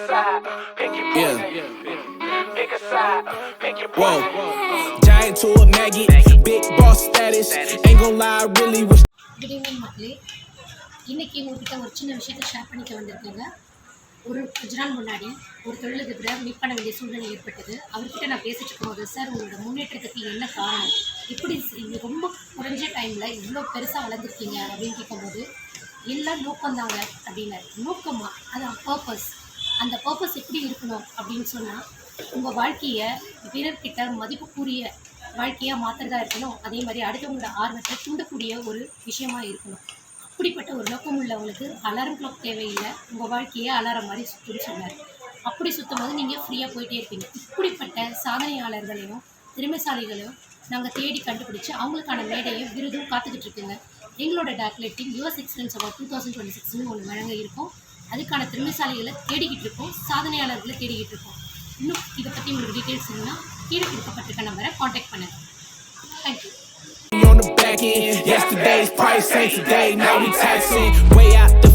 side, pick your poison. Pick a side, pick your Whoa, poison. giant to a Maggie, big boss status. Ain't gon' lie, I really wish. Good evening மக்களே. இன்றைக்கி உங்கள்கிட்ட ஒரு சின்ன விஷயத்தை share பண்ணிக்க வந்திருக்கேங்க. கொஞ்ச நாள் முன்னாடி ஒரு தொழிலதிபரை மீட் பண்ண வேண்டிய சூழ்நிலை ஏற்பட்டது. அவர்கிட்ட நான் பேசிட்டு இருக்கும்போது, சார் உங்களோட முன்னேற்றத்துக்கு என்ன காரணம், இப்படி இது ரொம்ப குறைஞ்ச டைமில் இவ்வளோ பெருசாக வளர்ந்துருக்கீங்க அப்படின்னு கேட்கும்போது, எல்லாம் நோக்கம்தாங்க அப்படின்னாரு. நோக்கமா? அதான் பர்பஸ். அந்த பர்பஸ் எப்படி இருக்கணும் அப்படின்னு சொன்னால், உங்கள் வாழ்க்கையை பிறர்கிட்ட மதிப்புக்குரிய வாழ்க்கையாக மாற்றுறதா இருக்கணும். அதே மாதிரி அடுத்தவங்களோட ஆர்வத்தை தூண்டக்கூடிய ஒரு விஷயமா இருக்கணும். அப்படிப்பட்ட ஒரு நோக்கம் உள்ளவங்களுக்கு அலாரம் கிளாக் தேவையில்லை, உங்கள் வாழ்க்கையை அலாரம் மாதிரி சுற்றுன்னு சொன்னார். அப்படி சுற்றும் போது நீங்கள் ஃப்ரீயாக போயிட்டே இருப்பீங்க. இப்படிப்பட்ட சாதனையாளர்களையும் திறமைசாலிகளையும் நாங்கள் தேடி கண்டுபிடிச்சி அவங்களுக்கான மேடையும் விருதும் காத்துக்கிட்டு இருக்குங்க. எங்களோட டாக்லேட் டீம் யுஎஸ் எக்ஸலன்ஸ் அவார்ட் 2026 ஒன்று வழங்க இருக்கோம். அதுக்கான திறமைசாலிகளை தேடிக்கிட்டு இருக்கோம், சாதனையாளர்களை தேடிக்கிட்டு இருக்கோம். இன்னும் இதை பற்றி உங்களுக்கு டீட்டெயில்ஸ் வேணும்னா கீழே கொடுக்கப்பட்டிருக்க நம்பரை காண்டாக்ட் பண்ணுங்கள். Thank you. On the back end, yesterday's price ain't today. Now we taxing way out.